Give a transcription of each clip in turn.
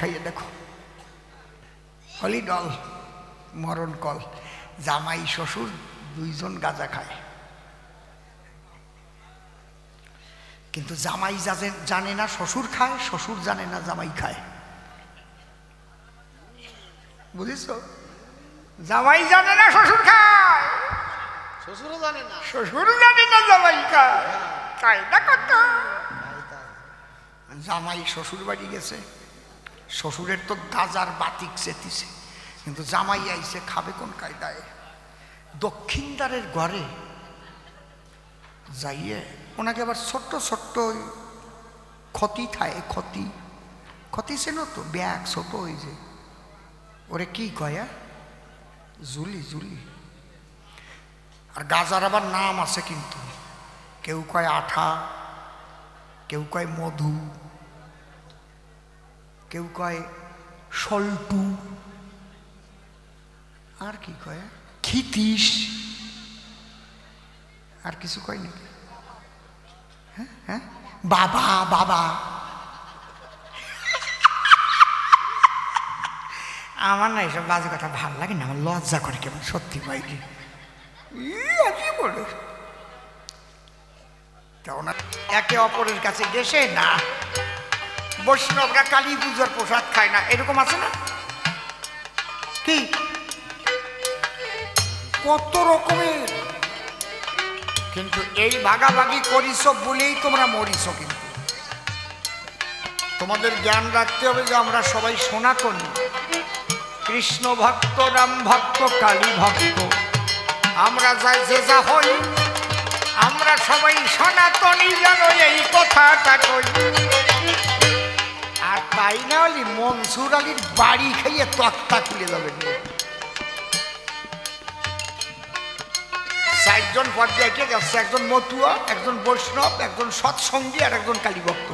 খাইয়ে দেখো হলিডল মরণ কল। জামাই শ্বশুর দুইজন গাঁজা খায়, কিন্তু জামাই জানে না শ্বশুর খায়, শ্বশুর জানে না জামাই খায়। বুঝেছ? জামাই জানে না শ্বশুর খায়, শ্বশুরও জানে না, শ্বশুর জানে না জামাই খায়। কায়দা কত! জামাই শ্বশুর বাড়ি গেছে, শ্বশুরের তো গাজার বাতিক চেতিছে, কিন্তু জামাই আইছে খাবে কোন কায়দায়? দক্ষিণদারের ঘরে যাইয়ে ওনাকে আবার ছোট্ট ছোট্ট ক্ষতি খায়, ক্ষতি ক্ষতি চেন তো, ব্যাগ ছোট ওই যে ওরে কি কয়া জুলি জুলি। আর গাজার আবার নাম আছে, কিন্তু কেউ কয় আঠা, কেউ কয় মধু, কেউ কয় সল্টু, আর কি কয় খিতিস, আর কিছু কয় নাকি? হ্যাঁ হ্যাঁ, বাবা বাবা। আমার না এসব বাজে কথা ভালো লাগে না, আমার লজ্জা করে কেমন, সত্যি বাইরে বলে। একে অপরের কাছে গেছে না, বৈষ্ণবরা কালী পুজোর প্রসাদ খায় না, এরকম আছে না? কি কত রকমের, কিন্তু এই ভাগাভাগি করিস বলেই তোমরা মরিস। কিন্তু তোমাদের জ্ঞান রাখতে হবে যে আমরা সবাই সনাতনী, কৃষ্ণ ভক্ত, রাম ভক্ত, কালী ভক্ত। আমরা যাই যে যা হই, আমরা সবাই সনাতনী, জানো এই কথাটা কই। আর তাই না হলে মনসুর আলীর বাড়ি খাইয়ে তক্তা খুলে যাবে। চারজন পর্যায়ে কে যাচ্ছে, একজন মতুয়া, একজন বৈষ্ণব, একজন সৎসঙ্গী, আর একজন কালী ভক্ত।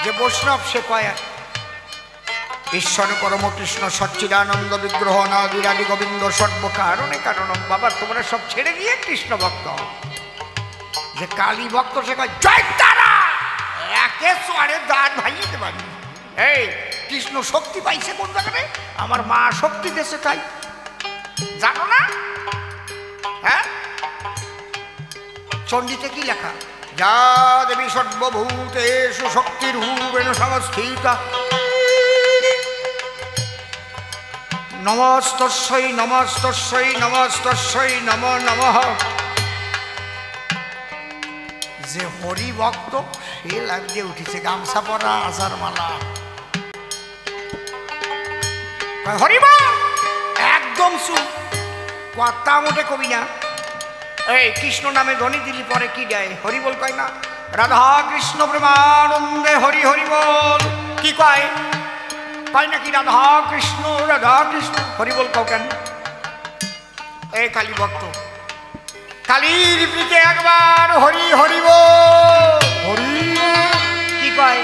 যে বৈষ্ণব সে কয় ঈশ্বর পরম কৃষ্ণ সচ্চিদানন্দ বিগ্রহ না বিরাটি গোবিন্দ সর্বকারণে কারণম। বাবা তোমরা সব ছেড়ে দিয়ে কৃষ্ণ ভক্ত। যে কালী ভক্ত সে কয় জয় তারা, একে সোয়ারে দাঁত ভাঙিতে পারি। এই কৃষ্ণ শক্তি পাইছে কোন জায়গায়? আমার মা শক্তি দেশে, তাই জানো না? হ্যাঁ, চণ্ডীতে কি লেখা? যা দেবী সর্বভূতেষু শক্তিরূপেণ সংস্থিতা নমস্তস্যৈ নমস্তস্যৈ নমস্তস্যৈ নমো নমঃ। যে হরি ভক্ত সে লাগিয়ে উঠেছে, গামছা পরা, আজার মালা, হরিবল একদম চুপ, কথা মোটে কবি না। এই কৃষ্ণ নামে ধ্বনি দিলি পরে কি দেয়? হরিবল কয় না? রাধা কৃষ্ণ প্রেমানন্দে হরি হরি বল, কি কয়? কয় নাকি রাধা কৃষ্ণ হরিবল কও কেন? এই কালী ভক্ত কালীর প্রীতে একবার হরি হরি বল, হরি কি কয়?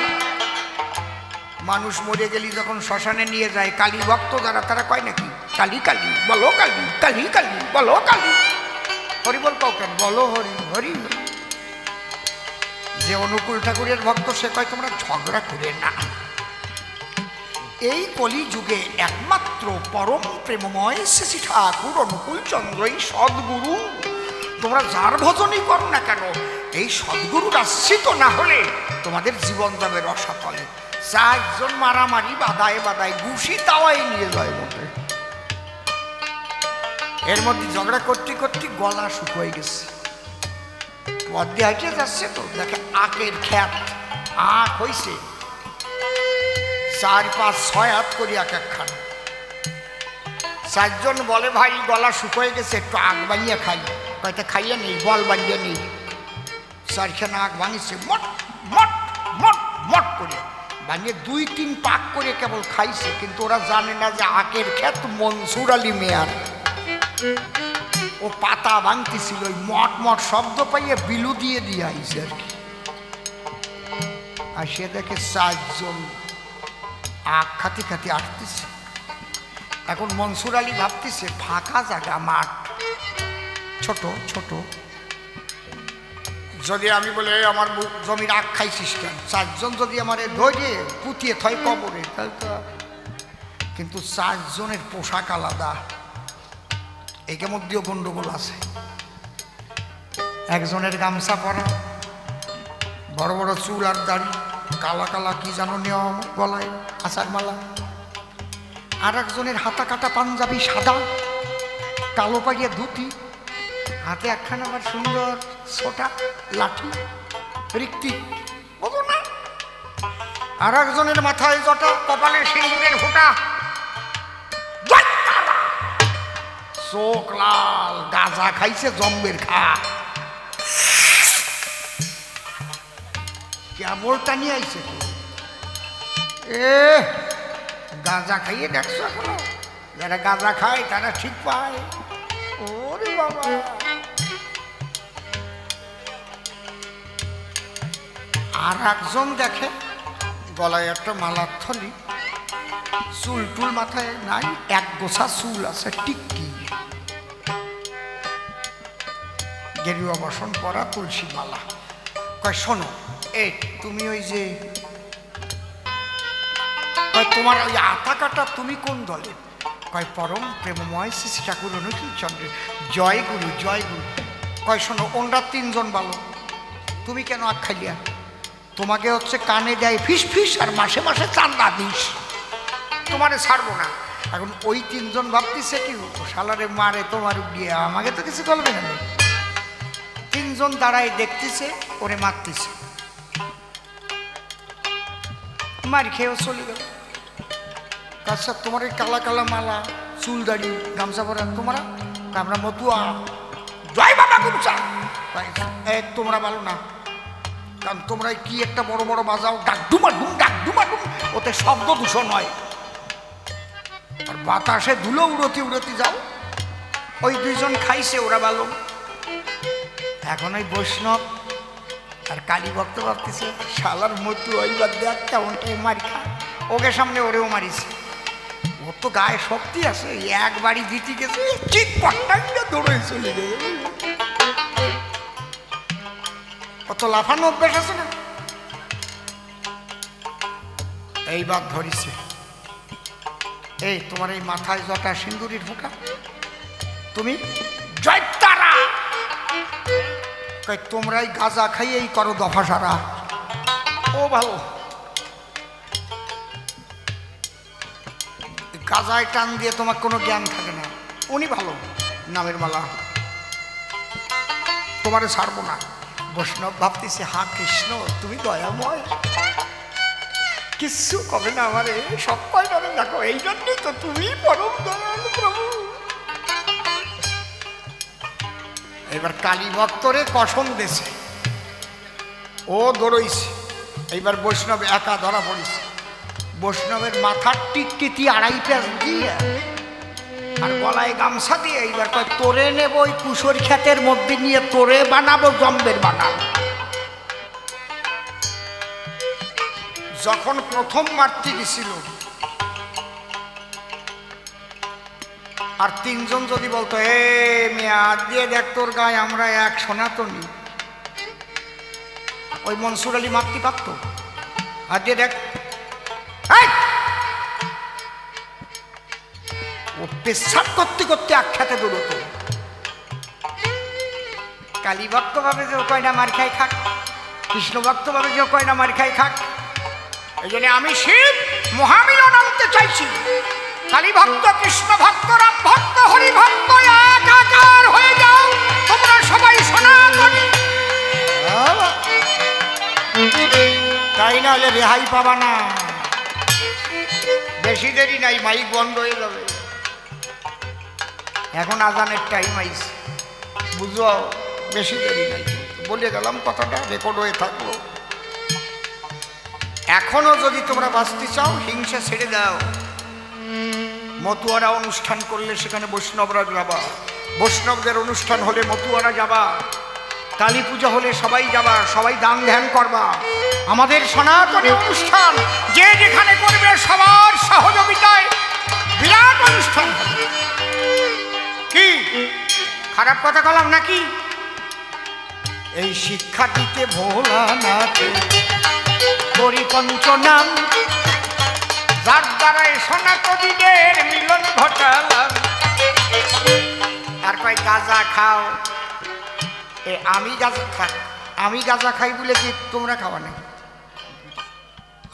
মানুষ মরে গেলি যখন শ্মশানে নিয়ে যায়, কালী ভক্ত যারা তারা কয় নাকি কালী কালী বলো, কালী কালী কালী বলো, কালী হরিবল কও কেন? বলো হরি হরি। যে অনুকূল ঠাকুরের ভক্ত সে কয় তোমরা ঝগড়া করে না। এই কলি যুগে একমাত্র পরম প্রেমময় শ্রী ঠাকুর অনুকূল চন্দ্রই সদ্গুরু। তোমরা যার ভজনই করো না কেন, এই সদ্গুরুর আশ্রিত না হলে তোমাদের জীবন যাবে রসাতলে। চারজন মারামারি বাদায় বাদায় ঘুষি তাওয়াই নিয়ে যায় বটে। এর মধ্যে ঝগড়া করতে করতে গলা শুকিয়ে গেছে, মধ্যে হাঁটে যাচ্ছে তো দেখে আখের খ্যাত, আখ হইছে 4, 5, 6 হাত করি এক একখান। চারজন বলে ভাই গলা শুকিয়ে গেছে, একটু আখ বানিয়ে খাই। কয়টা খাইয়ে নেই, বল বানিয়ে নেই। 4খানা আখ ভাঙিছে, মট মট মট মট করে ভাঙিয়ে 2-3 পাক করে কেবল খাইছে। কিন্তু ওরা জানে না যে আখের খ্যাত মনসুর আলী মেয়ার। ও পাতা ভাঙতেছিল, ওই মট মট শব্দ পাইয়ে বিলু দিয়ে আইছে আর কি। আর সে দেখে 4জন আখ খাতি খাতি আসতেছে। এখন মনসুর আলী ভাবতেছে ফাঁকা জায়গা, মাঠ ছোট ছোট, যদি আমি বলে আমার জমির আখ খাইছিস কেন, চারজন যদি আমার ধরে পুঁতিয়ে থয় কবরে, তাহলে তো। কিন্তু চারজনের পোশাক আলাদা, এর মধ্যেও গন্ডগোল আছে। একজনের গামছা পরা, বড় বড় চুল আর দাড়ি, কালা কালা কি জানো নিয়ম, গলায় আচার মালা। আর একজনের হাতা কাটা পাঞ্জাবি সাদা, কালো পাড়িয়া ধুতি, হাতে একখানা আবার সুন্দর ছোটা লাঠি রিক্তি, বুঝো না? আর একজনের মাথায় জটা, কপালে সিঁদুরের ফোঁটা, চোখ লাল, গাঁজা খাইছে জম্বের খা, কেবলটা নিয়ে আইছে। গাঁজা খাইয়ে দেখছো এখনো? যারা গাঁজা খায় তারা ঠিক পায়। ওরে বাবা, আর একজন দেখে গলায় একটা মালার থলি, চুল টুল মাথায় নাই, এক গোছা চুল আছে, টিক্কি, গেরুয়া বসন পরা, তুলসী মালা। কয় শোনো, এই তুমি ওই যে তোমার ওই আতা কাটা, তুমি কোন দলে? কয় পরম প্রেমময় শ্রী ঠাকুর অনুকূল চন্দ্রের জয় গুরু, জয় গুরু। কয় শোনো, ওনরা তিনজন ভালো, তুমি কেন আখ খাইলিয়া? তোমাকে হচ্ছে কানে দেয় ফিস ফিস, আর মাসে মাসে চান্দা দিস, তোমারে ছাড়বো না। এখন ওই তিনজন ভাবতেছে কি শালারে মারে তোমার গিয়ে, আমাকে তো কিছু বলবে না। তিনজন দাঁড়ায় দেখতেছে, ওরে মারতেছে, মার খেয়েও চলে গেল। আচ্ছা, তোমার এই কালা কালা মালা, চুল দাড়ি, গামছা পরা তোমরা? আমরা মতুয়া, জয় বাবা গুমচা। এক তোমরা ভালো না, কারণ তোমরা কি একটা বড় বড় বাজাও, ডাকডুমা ডুম, ডাকডুমা ডুম, ওতে শব্দ দূষণ হয়, আর বাতাসে ধুলো উড়তি উড়তি যাও। ওই দুইজন খাইছে, ওরা ভালো। এখন ওই বৈষ্ণব আর কালী ভক্ত ভাবতেছে, শালার মতু ওইবার দেখ কেমনটাই মারি খা, ওকে সামনে ওরেও মারিছে। ওর তো গায়ে শক্তি আছে, এক বাড়ি দিতে গেছে, চিট পট্টাইটা দৌড়ে চলে গেছে। কত লাফানো অভ্যাস আছে না। এইবার ধরিছে, এই তোমার এই মাথায় জটা সিন্দুরির ফোঁটা, তুমি জয় তারা। তোমরাই গাঁজা খাইয়েই করো দফা সারা। ও ভালো, গাঁজায় টান দিয়ে তোমার কোনো জ্ঞান থাকে না। উনি ভালো, নামের মালা, তোমারে ছাড়বো না। বৈষ্ণব ভাবতেছে, হা কৃষ্ণ তুমি দয়াময়, কিচ্ছু কবে না আমারে, সব কয় না দেখো, এই জন্যই তো তুমি পরম দয়ালু প্রভু। এবার কালী ভক্তরে কসম দেছে, ও দৌড়ইছে। এইবার বৈষ্ণব একা ধরা পড়েছে। বৈষ্ণবের মাথার টিকটিকি আড়াই প্যাঁচ দিয়ে আর গলায় গামছা দিয়ে এইবার কয়, তোরে নেব ওই কুশোর ক্ষেতের মধ্যে নিয়ে, তোরে বানাবো জম্বের বানাবো। যখন প্রথম মারতে গেছিল, আর তিনজন যদি বলতো, এ মেয়া দিয়ে দেখ তোর গায়ে আমরা এক সনাতনী, ওই মনসুর আলী মারতে পারত? হাত দিয়ে দেখ, ও পেশাব করতে করতে আখ্যাতে দৌড়তো। কালী ভক্ত ভাবে যে ও কয়না মার খাই খাক, কৃষ্ণ ভক্ত ভাবে যে ও কয়না মার খাই খাক। এই জন্য আমি শিব মহামিলন আনতে চাইছি। কালী ভক্ত, কৃষ্ণ ভক্ত, রাম ভক্ত, হরি ভক্ত একাকার হয়ে যাও, তোমরা সবাই সনাতনী। তাই না হলে রেহাই পাবা না। বেশি দেরি নাই, মাইক বন্ধ হয়ে যাবে। এখন আজানের টাইম আইছে, বুঝো, বেশি দেরি নাই। বলে গেলাম কথাটা, রেকর্ড হয়ে থাকলো। এখনো যদি তোমরা বাঁচতে চাও, হিংসা ছেড়ে দাও। মতুয়ারা অনুষ্ঠান করলে সেখানে বৈষ্ণবরা যাবা, বৈষ্ণবদের অনুষ্ঠান হলে মতুয়ারা যাবা, কালী পূজা হলে সবাই যাবা, সবাই দান ধ্যান করবা। আমাদের সনাতনী অনুষ্ঠান যে যেখানে করবে সবার সহযোগিতায় বিরাট অনুষ্ঠান হবে। কি খারাপ কথা বললাম নাকি? এই শিক্ষা দিতে ভোলানাথে করি পঞ্চনাম, যার দ্বারাই সনাতনীদের মিলন ঘটালাম। আর কয় গাঁজা খাও, আমি গাঁজা খাই বলে কি তোমরা খাওয়া নাই?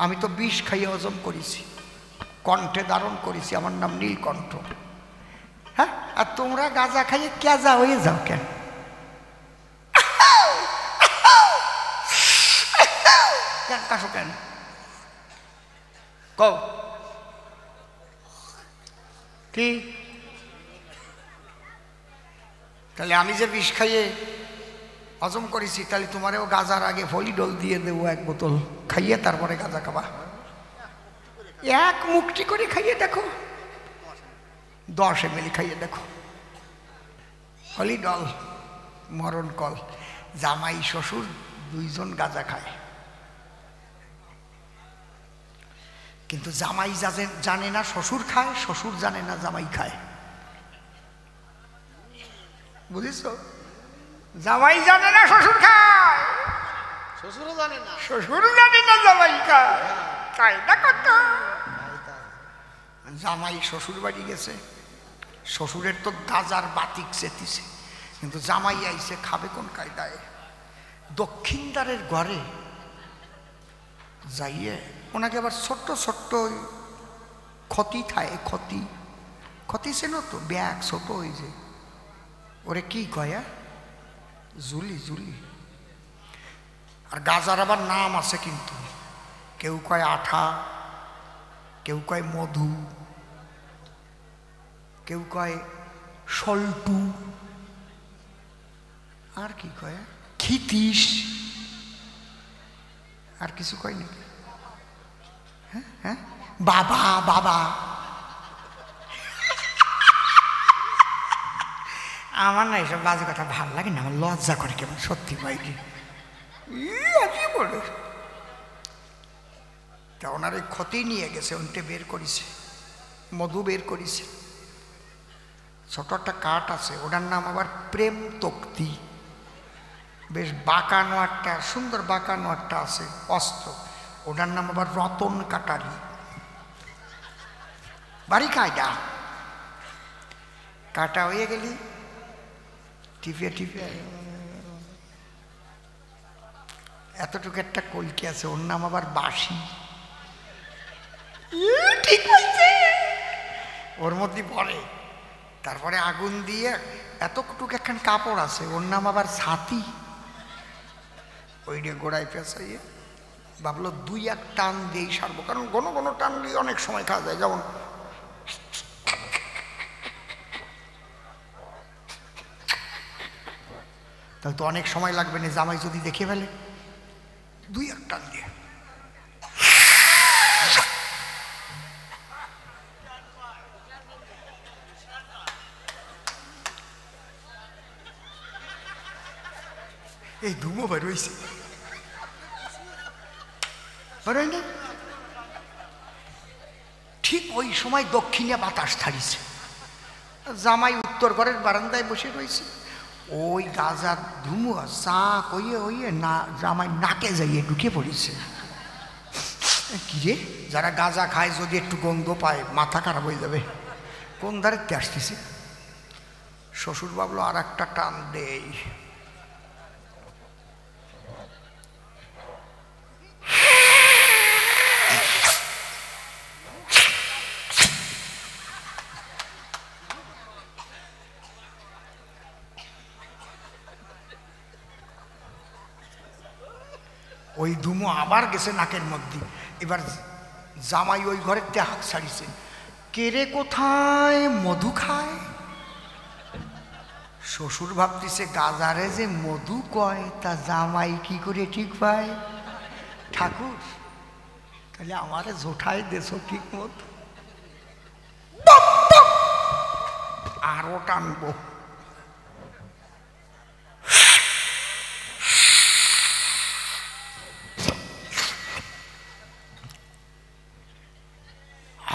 আমি তো বিষ খাইয়ে হজম করেছি, কণ্ঠে ধারণ করেছি, আমার নাম নীলকণ্ঠ। হ্যাঁ, আর তোমরা গাঁজা খাইয়ে ক্যাজা হয়ে যাও কেন? কাশো কেন কও কি? তাহলে আমি যে বিষ খাইয়ে হজম করেছি, তাহলে তোমারেও গাঁজার আগে ফলিডল দিয়ে দেবো এক বোতল, খাইয়ে তারপরে গাঁজা খাবা। এক মুখটি করে খাইয়ে দেখো, 10 ml খাইয়ে দেখো, ফলিডল মরণ কল। জামাই শ্বশুর দুইজন গাঁজা খায়, কিন্তু জামাই জানে না শ্বশুর খায়, শ্বশুর জানে না জামাই খায়। বুঝেছ? জামাই জানে না শ্বশুর খায়, শ্বশুরও জানে না, শ্বশুর জানে না জামাই খায়। কায়দা কত! জামাই শ্বশুর বাড়ি গেছে, শ্বশুরের তো গাজার বাতিক চেতিছে, কিন্তু জামাই আইছে খাবে কোন কায়দায়? দক্ষিণদারের ঘরে যাইয়ে ওনাকে আবার ছোট্ট ছোট্ট ক্ষতি খায়, ক্ষতি ছিল তো ব্যাগ ছোট, ওই যে ওরে কি কয়া জুলি জুলি। আর গাজার আবার নাম আছে, কিন্তু কেউ কয় আঠা, কেউ কয় মধু, কেউ কয় সল্টু, আর কি কয় খিতিস, আর কিছু কয় নাকি? হ্যাঁ হ্যাঁ, বাবা বাবা। আমার না এসব বাজে কথা ভালো লাগে না, আমার লজ্জা করে কেমন, সত্যি বাইরে বলে। তা ওনার এই ক্ষতি নিয়ে গেছে, উনটে বের করেছে, মধু বের করেছে, ছোট একটা কাঠ আছে, ওটার নাম আবার প্রেম তক্তি। বেশ বাঁকানো একটা, সুন্দর বাঁকানো একটা আছে অস্ত্র, ওটার নাম আবার রতন কাটারি। বাড়ি কায়দা, কাটা হয়ে গেলি টিপে টিপে এতটুকু একটা কলকি আছে, ওর নাম আবার বাঁশি। ঠিক হয়েছে, ওর মধ্যে পড়ে। তারপরে আগুন দিয়ে এতটুকু একখান কাপড় আছে, ওর নাম আবার ছাতি। ওইটা গোড়ায় পেঁচাইয়ে ভাবলো 2-1 টান দিয়েই সারবো, কারণ ঘন ঘন টান দিয়ে অনেক সময় খাওয়া যায়। যেমন তাহলে তো অনেক সময় লাগবে না, জামাই যদি দেখে ফেলে। 2-1 টান দিয়ে এই ধুমো বেরোইছে, বেরোয় না। ঠিক ওই সময় দক্ষিণে বাতাস ছাড়িছে, জামাই উত্তর ঘরের বারান্দায় বসে রয়েছে। ওই গাজার ধুমো চা কইয়ে হইয়ে না জামাই নাকে যাইয়ে ঢুকে পড়েছে। কিরে, যারা গাঁজা খায় যদি একটু গন্ধ পায় মাথা খারাপ হয়ে যাবে, কোন ধারে আসতেছে। শ্বশুর ভাবলো আর একটা টান দেই। ওই ধুমো আবার গেছে নাকের মধ্যে। এবার জামাই ওই ঘরের হাত ছাড়িছে, কেরে কোথায় মধু খায়। শ্বশুর ভাবতেছে গাজারে যে মধু কয় তা জামাই কি করে ঠিক পায়। ঠাকুর তাহলে আমারে জোঠাই দেশ ঠিক মতো, আরো টানবো।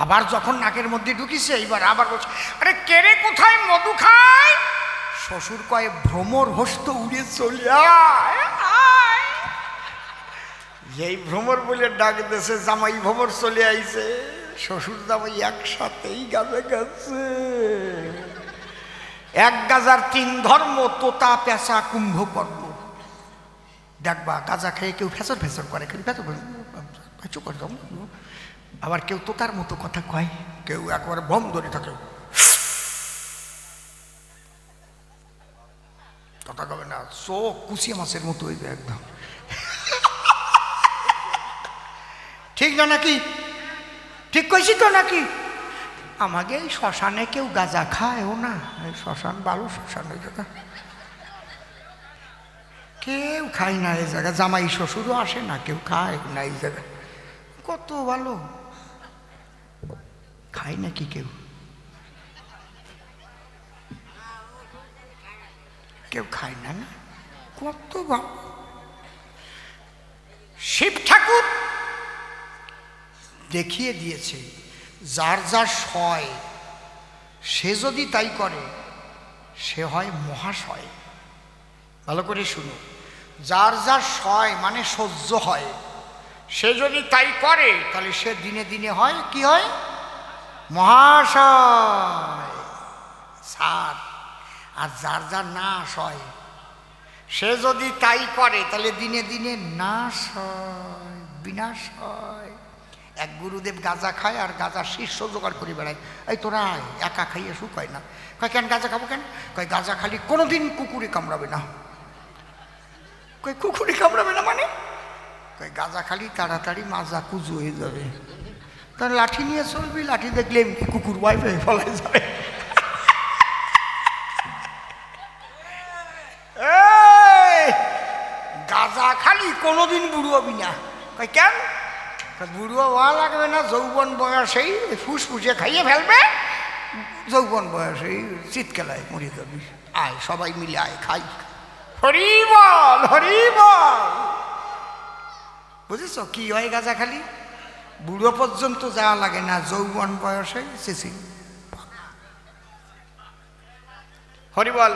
আবার যখন নাকের মধ্যে ঢুকিছে, এইবার আবার বলছে, আরে কেরে কোথায় মধু খায়। শ্বশুর কয়ে ভ্রমর হস্ত উড়ে চলে আয়। যেই ভ্রমর বলে ডাক দেশে জামাই ভ্রমর চলে আইছে, শ্বশুর জামাই একসাথেই গাজা গেছে। এক গাজার তিন ধর্ম, তোতা পেঁচা কুম্ভকর্ণ। দেখবা গাজা খেয়ে কেউ ফেসর ফেসর করে, কেউ ফেসর করে, আবার কেউ তোতার মতো কথা কয়, কেউ একবারে ভ্রম ধরে থাকে, কথা কবে না, চোখ কুচিয়া মাছের মতো হইবে একদম। ঠিক না নাকি? ঠিক কইছি তো নাকি? আমাকে এই শ্মশানে কেউ গাঁজা খায়ও না, এই শ্মশান ভালো, শ্মশান ওই জায়গা কেউ খায় না। এই জায়গা জামাই শ্বশুরও আসে না, কেউ খায় না এই জায়গা। কত ভালো, খায় নাকি কেউ? কেউ খায় না, না? কত ভালো। শিব ঠাকুর দেখিয়ে দিয়েছে, যার যার সয় সে যদি তাই করে সে হয় মহাশয়। ভালো করে শুনো, যার যার সয় মানে সহ্য হয়, সে যদি তাই করে তাহলে সে দিনে দিনে হয় কি হয়? মহাশয়, স্যার। আর যার যার নাশ হয়, সে যদি তাই করে তাহলে দিনে দিনে নাশ হয়, বিনাশ হয়। এক গুরুদেব গাঁজা খায় আর গাঁজা শীর্ষ জোগাড় করে বেড়ায়। এই তোরা একা খাইয়ে শুকায় না। কয় কেন গাঁজা খাবো কেন? কয় গাঁজা খালি কোনোদিন কুকুরে কামড়াবে না। কয় কুকুরে কামড়াবে না মানে? কয় গাঁজা খালি তাড়াতাড়ি মাজা কুজু হয়ে যাবে। তার লাঠি নিয়ে চলবি, লাঠি দেখলে এমনি কুকুর ওয়াইফাই ফলাই যাবে। গাঁজা খালি কোনোদিন বুড়ো হবি না। কয় কেন? বুড়ো হওয়া লাগবে না, যৌবন বয়সেই ফুসফুসে খাইয়ে ফেলবে, যৌবন বয়সেই চিৎকেলায় মরে যাবি। আয় সবাই মিলে আয় খাই। হরি বল, হরি বল। বুঝেছ কি হয়? গাঁজা খালি বুড়ো পর্যন্ত যাওয়া লাগে না, যৌবন বয়সে চেঁচি। হরি বল।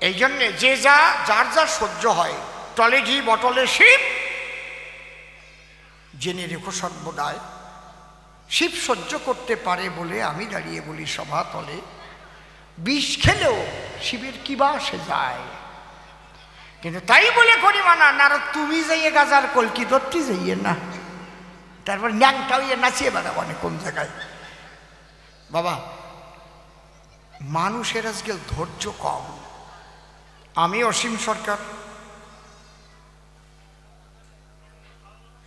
এই জন্যে যে যার যা সহ্য হয়, টলে ঘি বটলে শিব, জেনে রেখো সর্বদায়। শিব সহ্য করতে পারে বলে আমি দাঁড়িয়ে বলি সভা তলে, বিষ খেলেও শিবের কি বা সে যায়। কিন্তু তাই বলে করি মানা না, তুমি যাইয়ে গাজার কলকি ধরতে যাইয়ে না, তারপর ন্যাংটা হইয়ে নাচিয়ে বেড়াবো অনেক কোন জায়গায়। বাবা, মানুষের আজকে ধৈর্য কম। আমি অসীম সরকার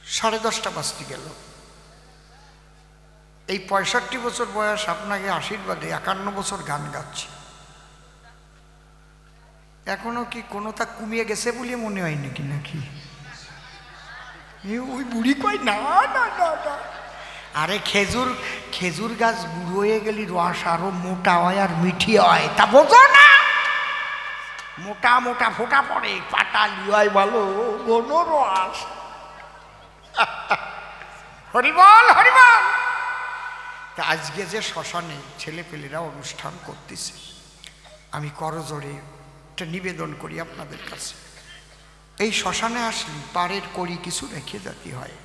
10:30 বাজতে গেল। এই 65 বছর বয়স আপনাকে আশীর্বাদে 51 বছর গান গাচ্ছি। এখনো কি কোনোটা কমিয়ে গেছে বলে মনে হয় নাকি? নাকি ওই বুড়ি কয় না না না না। আরে খেজুর গাছ বুড়ো হয়ে গেলি রস আরো মোটা হয় আর মিঠি হয়, তা বোঝো না? মোটা মোটা ফোটা পড়ে, পাটা লিওয়ায় ভালো ঘন রস। হরিবল, হরিবল। তা আজকে যে শ্মশানে ছেলেপেলেরা অনুষ্ঠান করতেছে, আমি করজোড়ে একটা নিবেদন করি আপনাদের কাছে। এই শ্মশানে আসলে পাড়ের কড়ি কিছু রেখে যেতে হয়।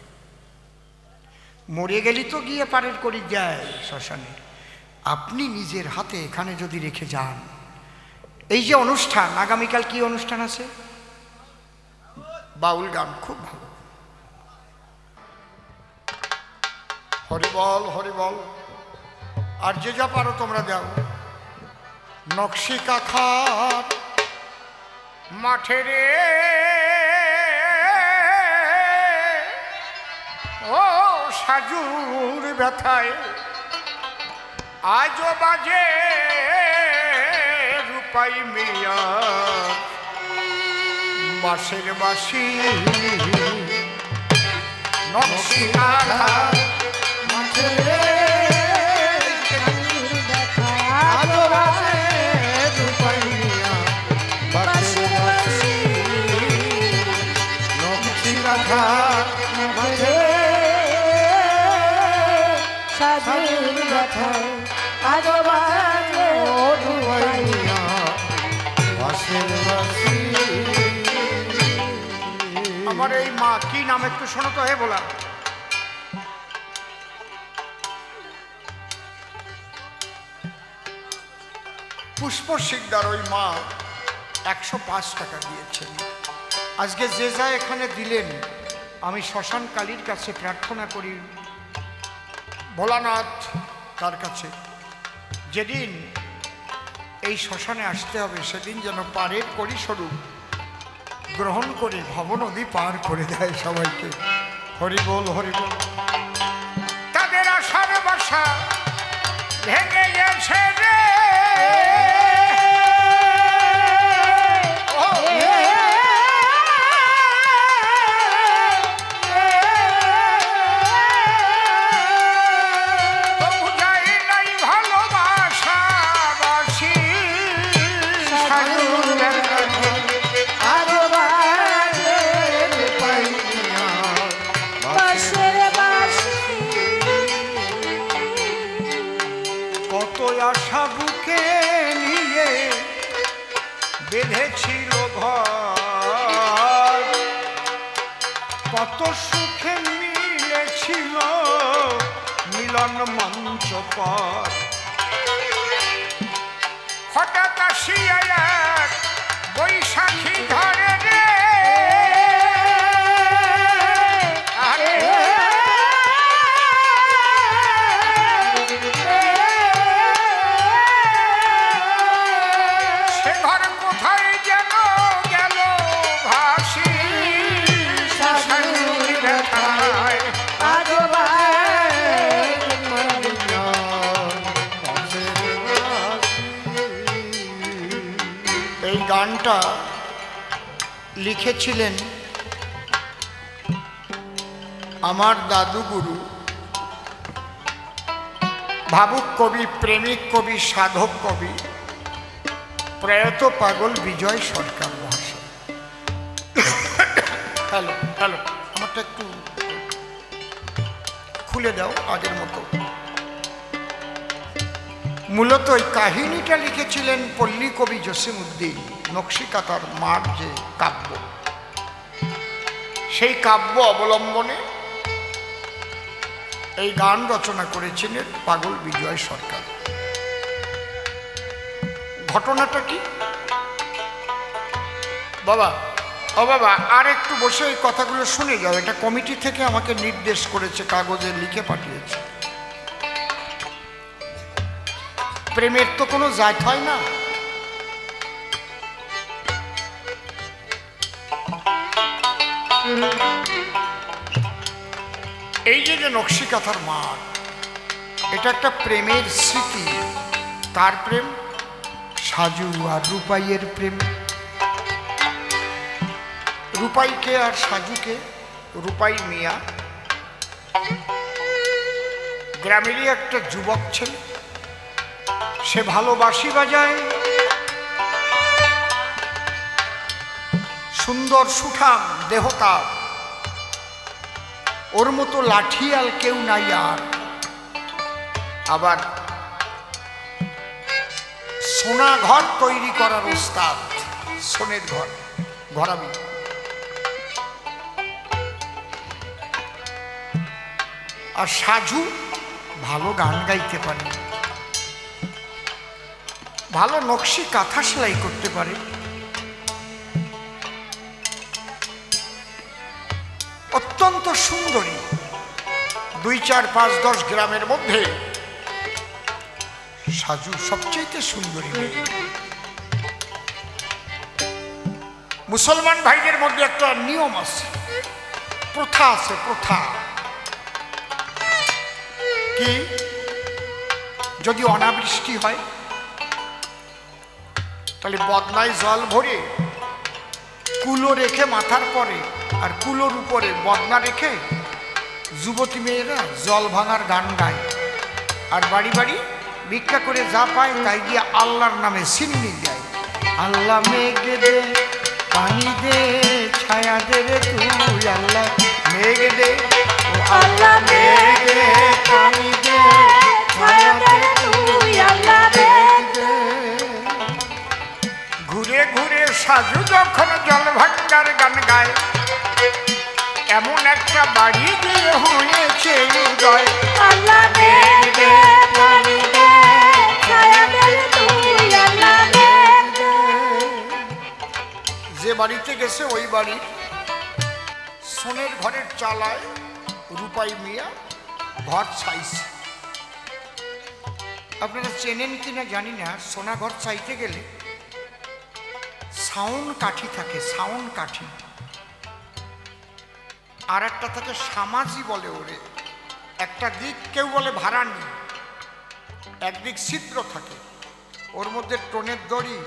মরে গেলি তো গিয়ে পাড়ের কড়ি যায় শ্মশানে। আপনি নিজের হাতে এখানে যদি রেখে যান, এই যে অনুষ্ঠান, আগামীকাল কি অনুষ্ঠান আছে? বাউল গান, খুব ভালো। হরিবল, হরিবল। আর যে যা পারো তোমরা দাও। নকশি কাখার মাঠে রে ও সাজুর ব্যথায় আজও বাজে রূপাই মিয়া বাঁশের বাঁশি। নকশি কাখার মাঠে রে তোমার এই মা কি নাম একটু শোনো তো, হে বলা। পুষ্প শিকদার ওই মা 105 টাকা দিয়েছেন। আজকে যে যা এখানে দিলেন, আমি শ্মশান কালীর কাছে প্রার্থনা করি ভোলানাথ তার কাছে, যেদিন এই শ্মশানে আসতে হবে সেদিন যেন পারের পরিস্বরূপ গ্রহণ করে ভব নদী পার করে দেয় সবাইকে। হরি বল, হরি বল। তাদের আশার বাসা ভেঙে গেছে রে, আশা বুকে নিয়ে বেঁধেছিল ঘর, কত সুখে মিলেছিল মিলন মঞ্চ পর। হঠাৎ আসিয়া এক বৈশাখী ধরে রে, গানটা লিখেছিলেন আমার দাদুগুরু, ভাবুক কবি, প্রেমিক কবি, সাধক কবি, প্রয়াত পাগল বিজয় সরকার মহাশয়। হ্যালো হ্যালো, আমারটা একটু খুলে দাও আগের মতো। মূলত এই কাহিনীটা লিখেছিলেন পল্লী কবি জসিমউদ্দিন, নকশিকাতার মার যে কাব্য, সেই কাব্য অবলম্বনে এই গান রচনা করেছিলেন পাগল বিজয় সরকার। ঘটনাটা কি বাবা? ও বাবা, আর একটু বসে এই কথাগুলো শুনে যাও। এটা কমিটি থেকে আমাকে নির্দেশ করেছে, কাগজে লিখে পাঠিয়েছে। প্রেমের তো কোনো জাত হয় না। এই যে নকশিকাথার মাঠ, এটা একটা প্রেমের স্মৃতি। তার প্রেম সাজু আর রূপাইয়ের প্রেম। রূপাইকে আর সাজুকে, রূপাই মিয়া গ্রামেরই একটা যুবক ছেলে, সে ভালো বাঁশি বাজায়, সুন্দর সুঠাম দেহতা, ওর মতো লাঠিয়াল কেউ নাই আর। আবার সোনা ঘর তৈরি করার ওস্তাদ, সোনের ঘর ঘরাবি। আর সাজু ভালো গান গাইতে পারে, ভালো নকশি কাঁথা সেলাই করতে পারে। অত্যন্ত সুন্দরী। 2, 4, 5, 10 গ্রামের মধ্যে সাজু সবচেয়ে সুন্দরী মেয়ে। মুসলমান ভাইদের মধ্যে একটা নিয়ম আছে, প্রথা আছে, প্রথা কি, যদি অনাবৃষ্টি হয় তাহলে বদনায় জল ভরে কুলো রেখে মাথার পরে, আর কুলোর উপরে বদনা রেখে যুবতী মেয়েরা জল ভাঙার গান গায়, আর বাড়ি বাড়ি ভিক্ষা করে যা পায় তাই দিয়ে আল্লাহর নামে সিন্নি দেয়। আল্লাহ মেঘ দে, পানি দে, ছায়া দে রে তুই, আল্লাহ মেঘ দে, ও আল্লাহ মেঘ দে, পানি দে, ছায়া দে তুই, আল্লাহ মেঘ দে। ঘুরে ঘুরে সাজু যখন জল ভাঙ্গার গান গায়, একটা বাড়ি দিয়ে হয়েছে উদয়। আল্লাহ দে দে পানি দে ছায়া দে তুই আল্লাহ দে দে। যে বাড়িতে গেছে ওই বাড়ির সোনের ঘরের চালায় রূপাই মিয়া ঘর ছাইছে। আপনারা চেনেন কিনা জানি না, সোনা ঘর চাইতে গেলে সাউন্ড কাঠি থাকে, সাউন্ড কাঠি, আর একটা থাকে সামাজি বলে ওরে। একটা দিক কেউ বলে ভাড়ানি, একদিক ছিদ্র থাকে, ওর মধ্যে টোনের দড়ি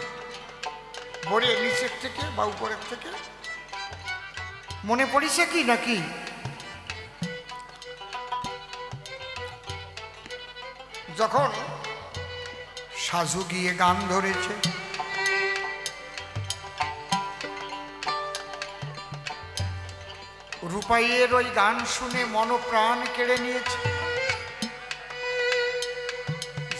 ভরে নিচের থেকে বা উপরের থেকে। মনে পড়িছে কি নাকি? যখন সাজু গিয়ে গান ধরেছে, রূপাইয়ের ওই গান শুনে মনপ্রাণ কেড়ে নিয়েছে।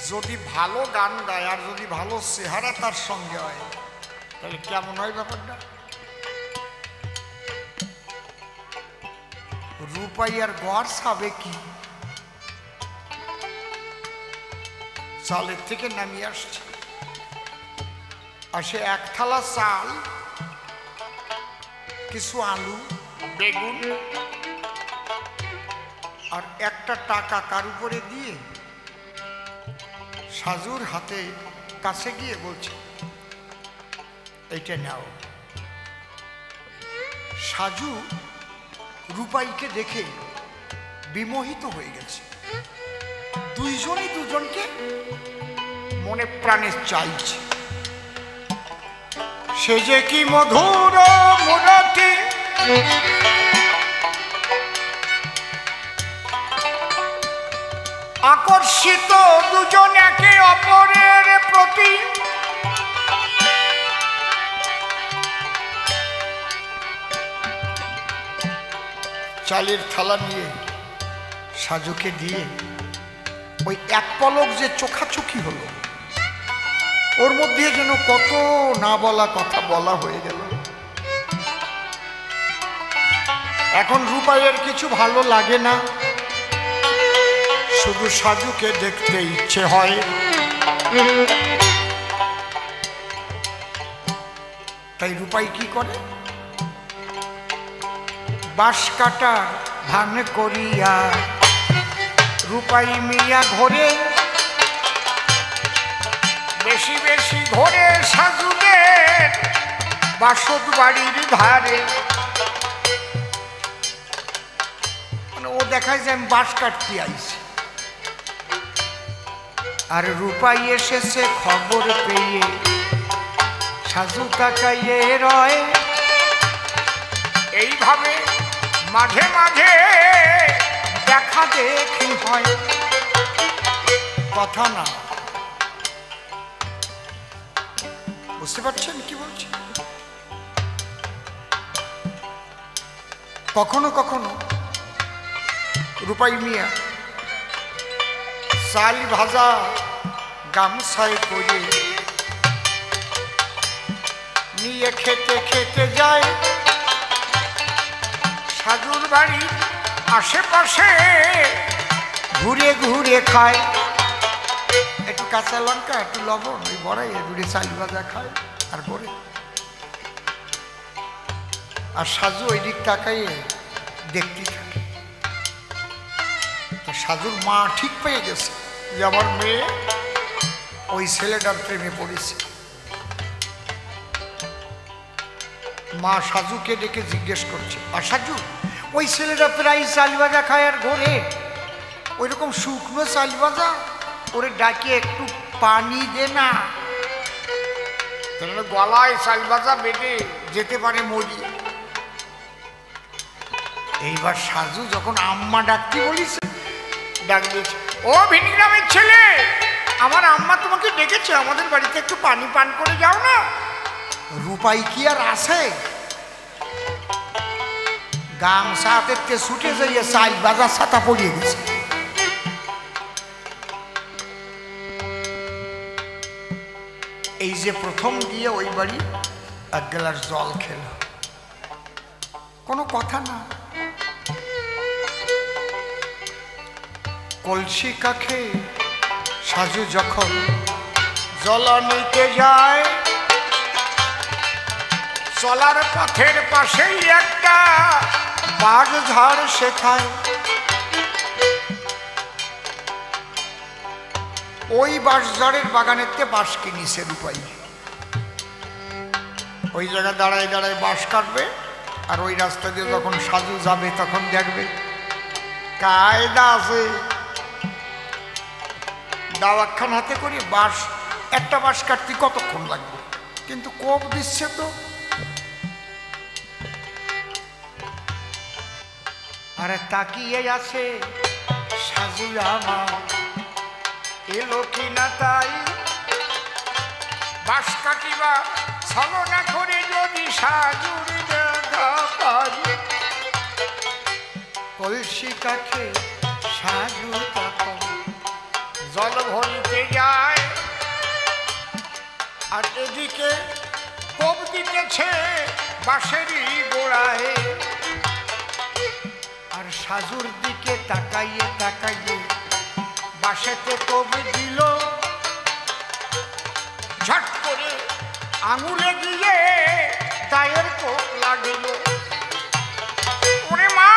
যদি ভালো গান গায় আর যদি ভালো চেহারা তার সঙ্গে হয় তাহলে কেমন হয় ব্যাপারটা? রূপাইয়ার গড় সাবে কি চালের থেকে নামিয়ে আসছে, আর সে এক থালা চাল, কিছু আলু, বেগুন আর একটা টাকা কার উপরে দিয়ে সাজুর হাতে কাছে গিয়ে বলছে, এইটা নাও। সাজু রূপাইকে দেখে বিমোহিত হয়ে গেছে। দুইজনই দুজনকে মনে প্রাণে চাইছে। সে যে কি মধুর মুরতি, আকর্ষিত দুজন একে অপরের প্রতি। চালের থালা নিয়ে সাজুকে দিয়ে ওই এক পলক যে চোখাচোখি হলো, ওর মধ্যে যেন কত না বলা কথা বলা হয়ে গেল। এখন রূপাইয়ের কিছু ভালো লাগে না, শুধু সাজুকে দেখতে ইচ্ছে হয়। তাই রূপাই কি করে, বাঁশ কাটা ভান করিয়া রূপাই মিয়া ঘরে, বেশি বেশি ঘরে সাজুদের বাসত বাড়ির ধারে। মানে ও দেখায় যে আমি বাঁশ কাটতে আইছি, আর রূপাই এসেছে খবর পেয়ে সাজু তাকাইয়ে রয়। এইভাবে মাঝে মাঝে দেখা দেখি হয়, কথা না। বুঝতে পারছেন কি বলছি? কখনো কখনো রূপাই মিয়া চাল ভাজা গামছায় করে নিয়ে খেতে খেতে যায় সাজুর বাড়ি আশেপাশে, ঘুরে ঘুরে খায়। একটু কাঁচা লঙ্কা, একটু লবণ, ওই বড়াই ঘুরে চাল ভাজা খায় আর করে। আর সাজু ওই দিক তাকাইয়ে দেখতে থাকে। তো সাজুর মা ঠিক পেয়ে গেছে যে আমার মেয়ে ওই ছেলেটার প্রেমে পড়েছে। মা সাজুকে ডেকে জিজ্ঞেস করছে, আর সাজু ওই ছেলেটা প্রায় চাল ভাজা খায় আর ঘোরে, ওই রকম শুকনো চাল ভাজা, ওরে ডাকিয়ে একটু পানি দে না, তাহলে গলায় চাল ভাজা বেঁধে যেতে পারে মরি। এইবার সাজু যখন আম্মা ডাকতে বলিছে, ডাক দিয়েছে, ও ভিনি গ্রামের ছেলে, আমার আম্মা তোমাকে ডেকেছে, আমাদের বাড়িতে একটু পানি পান করে যাও না। রূপাই কি আর আছে, গামছা হাতে ছুটে যাইয়ে চাল বাজার ছাতা পড়িয়ে গেছে। এই যে প্রথম গিয়ে ওই বাড়ি এক গ্লাস জল খেল, কোনো কথা না। কলসি কাখে সাজু যখন জল নিতে যায়, চলার পথের পাশেই একটা বাঁশ ঝাড় শেখায়। ওই বাঁশ ঝাড়ের বাগানেতে বাঁশ কিনিছে রূপাই। ওই জায়গায় দাঁড়ায় দাঁড়ায় বাঁশ কাটবে, আর ওই রাস্তা দিয়ে যখন সাজু যাবে তখন দেখবে কায়দা আছে, দাওয়াখান হাতে করে বাঁশ, একটা বাঁশ কাটতে কতক্ষণ লাগবে, কিন্তু কোপ দিচ্ছে তো। আরে তাকিয়ে আছে সাজু আমার, এলো কিনা তাই বাঁশ কাটিবা ছলনা করে যদি সাজুর দেখা পাই। কলসি কাঠে সাজু তখন জল ভরিতে যায়, আর এদিকে কোপ দিতেছে বাঁশেরই গোড়ায়। আর সাজুর দিকে তাকাইয়ে তাকাইয়ে বাঁশেতে কোপ দিল, ঝট করে আঙুলে গিয়ে দায়ের কোপ লাগিল। ওরে মা!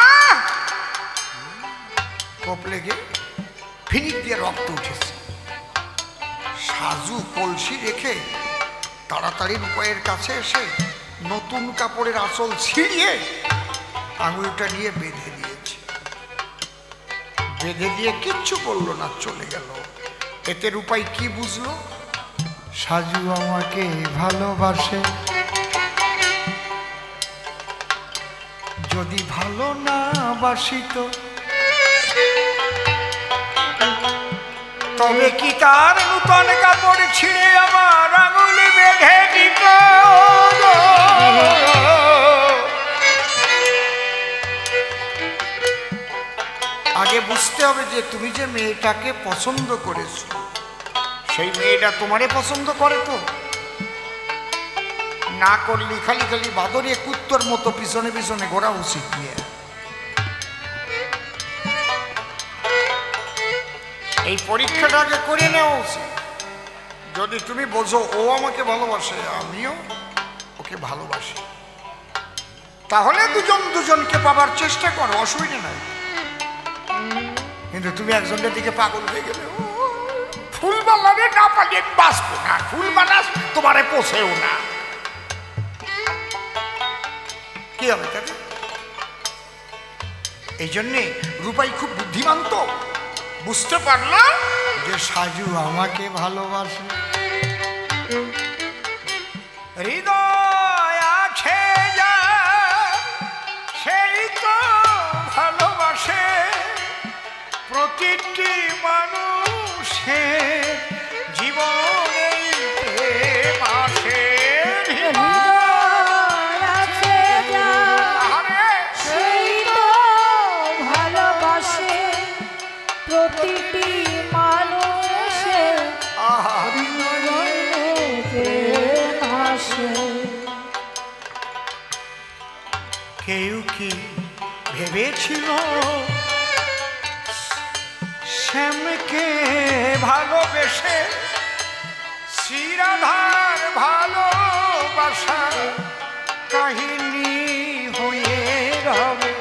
কোপ লেগে ফিনিক দিয়ে রক্ত উঠেছে। সাজু কলসি রেখে তাড়াতাড়ি রূপাইয়ের কাছে এসে নতুন কাপড়ের আঁচল ছিঁড়িয়ে আঙুলটা নিয়ে বেঁধে দিয়েছে। বেঁধে দিয়ে কিচ্ছু বললো না, চলে গেল। এতে রূপাই কি বুঝলো? সাজু আমাকে ভালোবাসে, যদি ভালো না বাসিত তবে কি তার নূতন কাপড় ছিঁড়ে আমার আঙুলে বেঁধে দিত? আগে বুঝতে হবে যে তুমি যে মেয়েটাকে পছন্দ করেছো, সেই মেয়েটা তোমারে পছন্দ করে তো না? করলি খালি খালি বাদরে কুত্তর মতো পিছনে পিছনে ঘোরা উচিত নিয়ে। এই পরীক্ষাটা আগে করে নেওয়া উচিত। যদি তুমি বোঝো ও আমাকে ভালোবাসে, আমিও ওকে ভালোবাসি, তাহলে দুজন দুজনকে পাবার চেষ্টা করো, অসুবিধা নাই। কিন্তু তুমি একজনের দিকে পাগল হয়ে গেলে, ফুল বানালে না পালিয়ে আমি বাঁচবো না, ফুল বানাস তোমারে পোষেও না, কি হবে তাতে? এই জন্যে রূপাই খুব বুদ্ধিমান, তো বুঝতে পারলো যে সাজু আমাকে ভালোবাসে। হৃদয় আছে যা সেই তো ভালোবাসে, প্রতিটি মানুষের জীবনে প্রেম আসে। হৃদয় আছে যার, সেই তো ভালোবাসে, প্রতিটি মানুষের জীবনে প্রেম আসে। কেউ কি ভেবেছিল শ্যামকে ভালোবেসে শ্রীরাধার ভালোবাসা কাহিনী হয়ে রবে?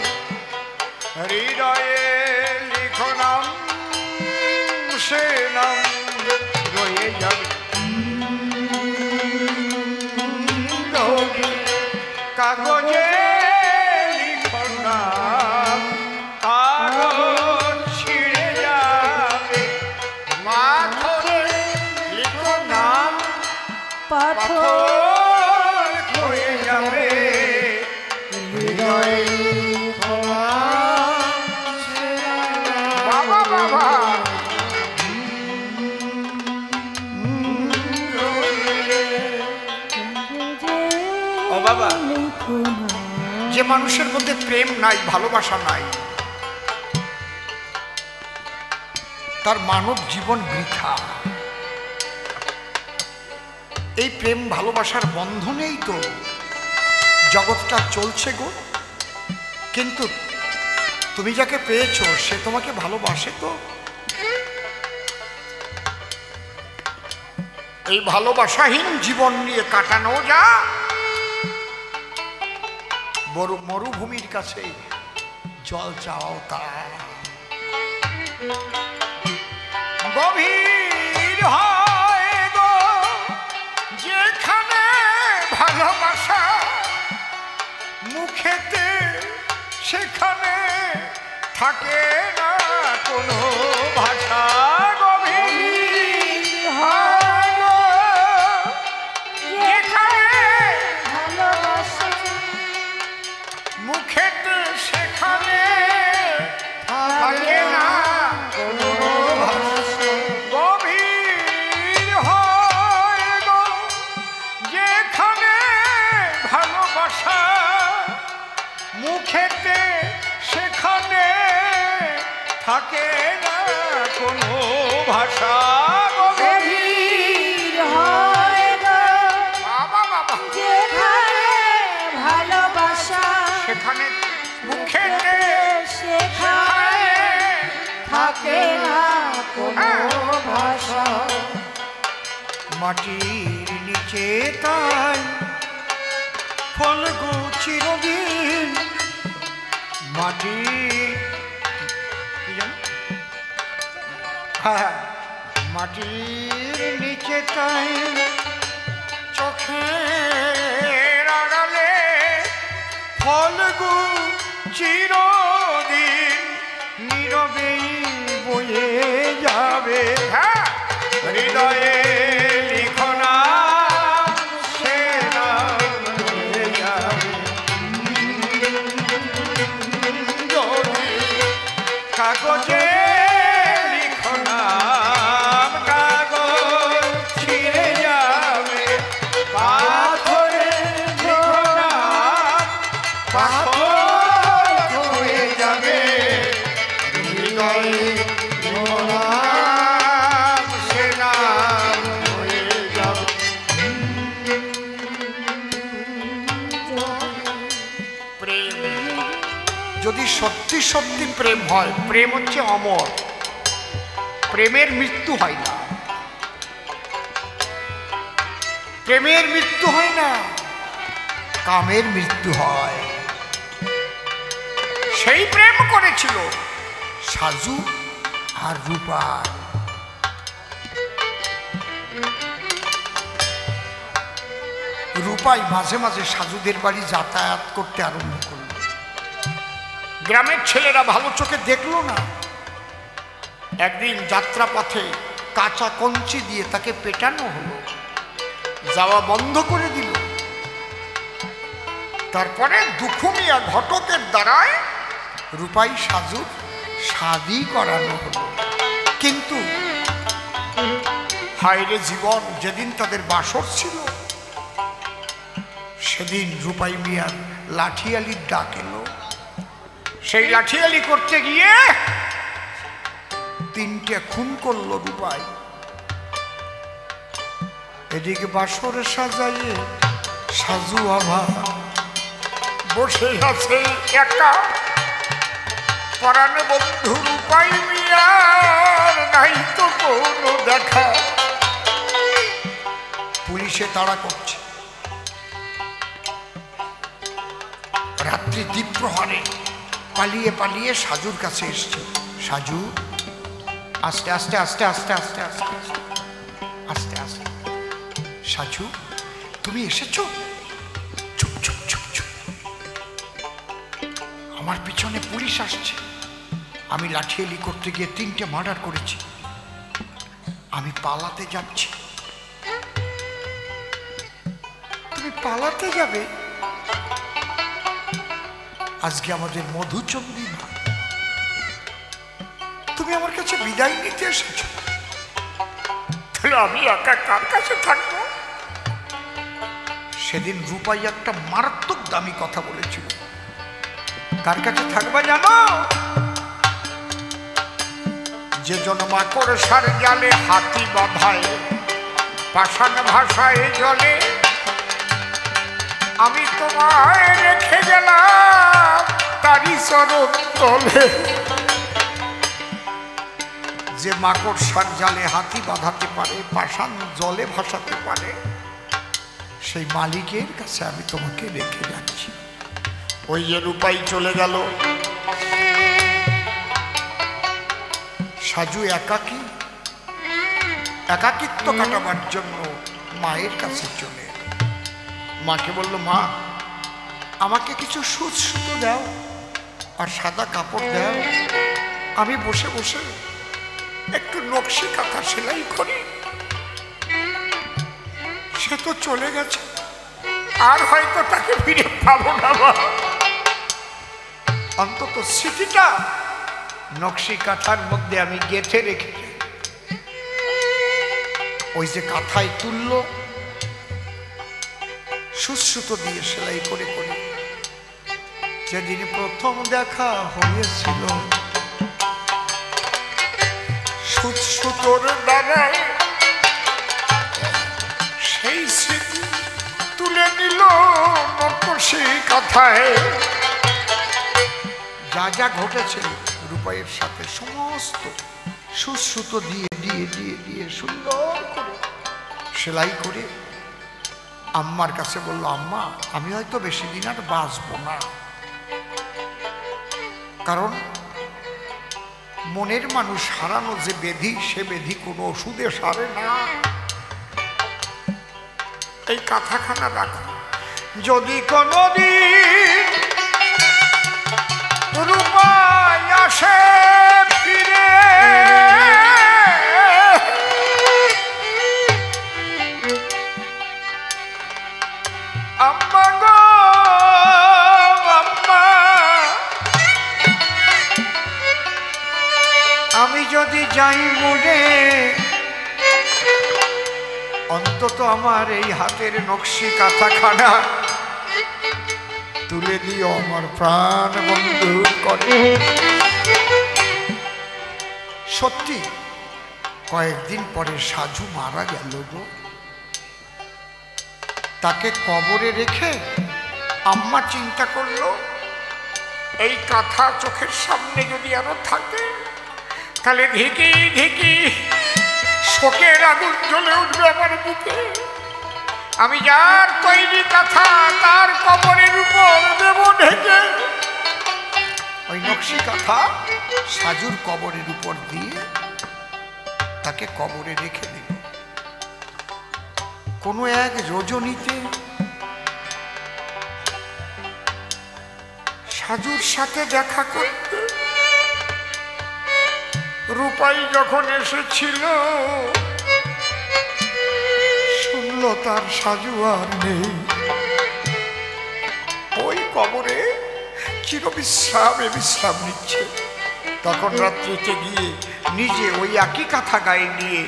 হৃদয়ে লিখো নাম, সে নাম রয়ে যাবে কাগজে। লিখো নাম, কাগজ ছিঁড়ে যাবে, মাথরে লিখো নাম, পাথর হয়ে যাবে। হৃদয়ে লিখো নাম, বাবা বাবা ও বাবা, যে মানুষের মধ্যে প্রেম নাই, ভালোবাসা নাই, তার মানব জীবন বৃথা। এই প্রেম ভালোবাসার বন্ধনেই তো জগৎটা চলছে গো। কিন্তু তুমি যাকে পেয়েছো সে তোমাকে ভালোবাসে তো? এই ভালোবাসাহীন জীবন নিয়ে কাটানো যা বড় মরুভূমির কাছে জল চাও তা গভীর হয় গো যেখানে ভালোবাসা মুখেতে সেখানে থাকে না কোনো ভাষা গভীর হয় গো যেখানে ভালোবাসা মুখেতে সেখানে থাকে না কোনো ভাষা গভীর হয় গো যেখানে ভালোবাসা মুখেতে সেখানে থাকে না কোনো ভাষা গভীর হয় গো বাবা বাবা যেখানে ভালোবাসা সেখানে মুখেতে সেখানে থাকে না কোনো ভাষা মাটির নিচে তাই ফলগো চিরদিন মাটি কি জানো? হ্যাঁ মাটির নিচে তাই চোখের আড়ালে ফলগো চিরদিন নীরবেই বয়ে যাবে হ্যাঁ হৃদয়ে লিখো না সে নাম বয়ে যাবে যদি কাগজে লিখো নাম কাগজ ছিঁড়ে যাবে পাথরে লিখো নাম পাথর হয়ে যাবে হৃদয়ে লিখো নাম সে নাম হয়ে যাবে প্রেম যদি সত্যি সত্যি প্রেম হয় প্রেম হচ্ছে অমর প্রেমের মৃত্যু হয় না প্রেমের মৃত্যু হয় না কামের মৃত্যু হয় সেই প্রেম করেছিল সাজু আর রূপা রূপাই মাঝে মাঝে সাজুদের বাড়ি যাতায়াত করতে আরম্ভ করল গ্রামের ছেলেরা ভালো চোখে দেখলো না একদিন যাত্রাপথে কাঁচা কঞ্চি দিয়ে তাকে পেটানো হলো যাওয়া বন্ধ করে দিল তারপরে দুখুমিয়া ঘটকের দ্বারায় রূপাই সাজুর শাদি করানো হলো কিন্তু হায়রে জীবন যেদিন তাদের বাসর ছিল সেদিন রূপাই মিয়ার লাঠিয়ালির ডাক এলো সেই লাঠিয়ালি করতে গিয়ে 3টে খুন করলো রূপাই এদিকে বাসরে সাজাইয়ে সাজু আভা বসে আছে একা পরাণে বন্ধু রূপাই মিয়ার নাই তো কোনো দেখা পুলিশে তাড়া করছে রাত্রি দ্বীপ্রহরে পালিয়ে পালিয়ে সাজুর কাছে এসছে সাজু আস্তে আস্তে আস্তে আস্তে আস্তে আস্তে আস্তে আস্তে সাজু তুমি এসেছো চুপ চুপ চুপ চুপ আমার পিছনে পুলিশ আসছে আমি লাঠিয়ালি করতে গিয়ে 3টে মার্ডার করেছি আমি পালাতে যাচ্ছি তুমি পালাতে যাবে আজকে আমাদের মধুচন্দ্রিমা তুমি আমার কাছে বিদায় নিতে এসেছো তাহলে আমি একা কার কাছে থাকবো সেদিন রূপাই একটা মারাত্মক দামি কথা বলেছিল কার কাছে থাকবা জানো যে জন্মাকড় সার জালে হাতি বাঁধায় পাষাণ ভাষায় জলে আমি তোমায় রেখে গেলাম তারি চরণ তলে যে মাকড়সার জালে হাতি বাঁধাতে পারে, পাষাণ জলে ভাসাতে পারে, সেই মালিকের কাছে আমি তোমাকে রেখে যাচ্ছি। ওই যে রূপাই চলে গেল, সাজু একাকী, একাকিত্ব কাটাবার জন্য মায়ের কাছে চলে। মাকে বলল, মা আমাকে কিছু সুচ সুতো দাও আর সাদা কাপড় দাও, আমি বসে বসে একটু নকশি কাঁথা সেলাই করি। সে তো চলে গেছে, আর হয়তো তাকে ফিরে পাবো না, অন্তত স্মৃতিটা নকশি কাঁথার মধ্যে আমি গেঁথে রেখে যাই। ওই যে কাঁথায় তুললো, সুতো দিয়ে সেলাই করে করে, যেদিন প্রথম দেখা হয়েছিল সুতোর দ্বারায়, সেই স্মৃতি তুলে নিল নকশি কাঁথায়। যা যা ঘটেছে রূপাইয়ের সাথে সমস্ত সুতো দিয়ে দিয়ে দিয়ে দিয়ে সুন্দর করে সেলাই করে আম্মার কাছে বলল, আম্মা আমি হয়তো বেশি দিন আর বাঁচবো না, কারণ মনের মানুষ হারানো যে ব্যাধি, সে ব্যাধি কোনো ওষুধে সারে না। এই কাঁথাখানা রাখো, যদি কোনদিন রূপাই আসে ফিরে, আম্মা গো আম্মা, আমি যদি যাই মনে, অন্তত আমার এই হাতের নকশি কাঁথাখানা তুলে দিও আমার প্রাণ বন্ধু করে। সত্যি কয়েকদিন পরে সাজু মারা গেল গো। তাকে কবরে রেখে আম্মা চিন্তা করলো, এই কাঁথা চোখের সামনে যদি আরো থাকে তাহলে ধিকি ধিকি শোকের আগুন জ্বলে উঠবে আমার বুকে। আমি যার তৈরি কাঁথা তার কবরের উপর দেব ঢেকে। ওই নকশি কাঁথা সাজুর কবরের উপর দিয়ে তাকে কবরে রেখে দিল। কোনো এক রজনীতে সাজুর সাথে দেখা করতে রূপাই যখন এসেছিল, শুনল তার সাজু আর নেই। ওই কবরে চিরবিশ্রামে বিশ্রাম নিচ্ছে। তখন রাত্রিতে গিয়ে নিজে ওই একই কাঁথা গায়ে নিয়ে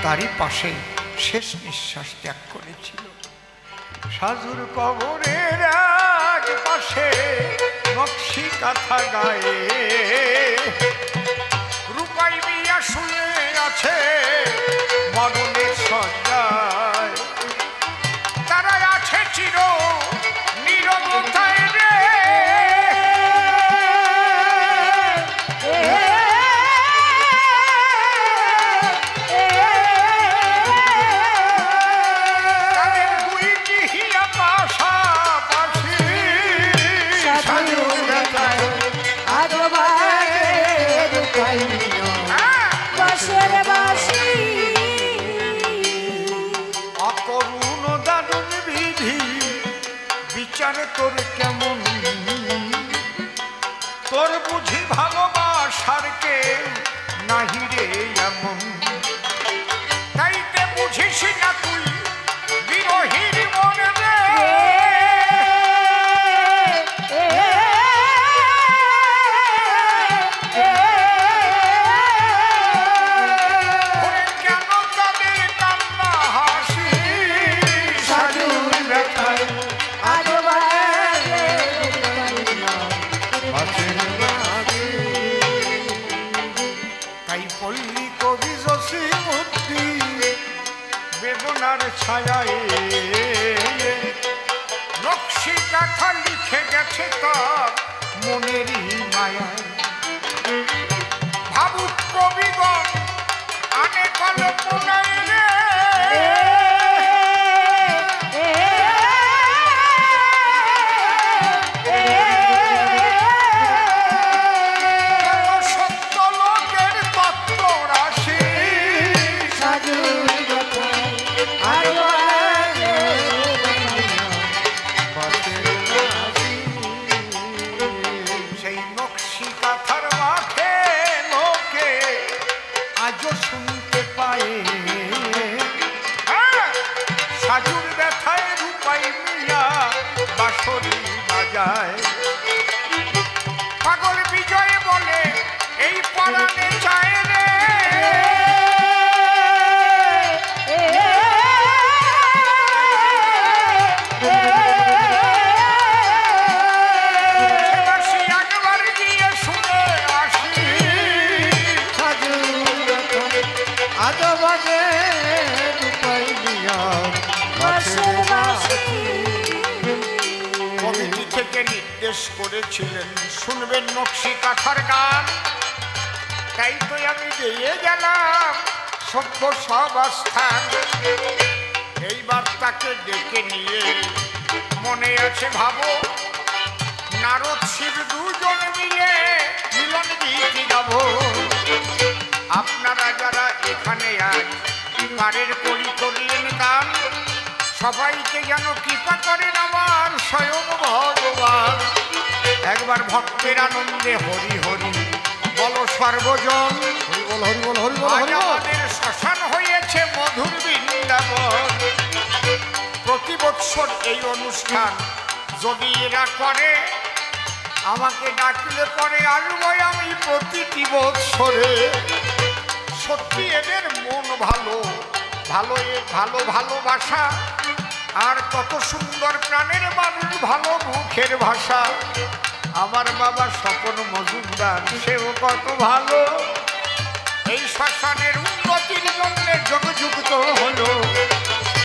তারই পাশে শেষ নিঃশ্বাস ত্যাগ করেছিল। সাজুর কবরের এক পাশে নকশি কাঁথা গায়ে রূপাই মিয়া শুয়ে আছে মরণের শয্যায়। তারা আছে চির নীরবতায় রে, তাদের দুই জিহিয়া পাশাপাশি সাজুর ব্যথায় আজো বাজে রূপাই বাঁশের বাঁশি। অকরুণ দারুণ বিধি বিচার তোর কেমন, তোর বুঝি ভালোবাসার কে নাহি রে এমন। তাইতে বুঝিস না তুই বিরোহীর মন রে, ওরে কেন তাদের কান্না হাসি সাজুর ব্যথায় আজো বাজে তাই পল্লী কবি জসি মুক্তি বেদনার ছায়ায় নকশি কাঁথা লিখে গেছে তার মনেরই মায়ায়। ভাবুক কবিগণ আনে কল্পনায় রে সত্য লোকের তত্ত্ব রাশি সেই নকশি কাথার মাঠে লোকে আজও শুনতে পায় সাজুর ব্যথায় রূপাই মিয়া বাঁশরি বাজায় পাগল বিজয় বলে এই পরাণে চায় রে একবার গিয়ে শুনে আসি কমিটি থেকে নির্দেশ করেছিলেন শুনবেন নকশি কাঠার গান তাই তো আমি দিয়ে গেলাম সভ্য সবাস্থান এইবার তাকে ডেকে নিয়ে মনে আছে ভাবো নারদ শিব দুজন মিলে মিলন গীতি গাব আপনারা যারা এখানে আজ পারের করি করলেন গান সবাইকে যেন কৃপা করেন আমার স্বয়ং ভগবান একবার ভক্তের আনন্দে হরি হরি বলো সর্বজন আজ আমাদের শ্মশান হয়েছে মধুর বৃন্দাবন প্রতি বৎসর এই অনুষ্ঠান যদি এরা করে আমাকে ডাকলে পরে আসবো আমি প্রতিটি বৎসরে সত্যি এদের মন ভালো ভালো ভালো ভালোবাসা আর কত সুন্দর প্রাণের মানুষ ভালো মুখের ভাষা আমার বাবা স্বপন মজুমদার সেও কত ভালো এই শ্মশানের উন্নতির জন্য যোগযুক্ত হলো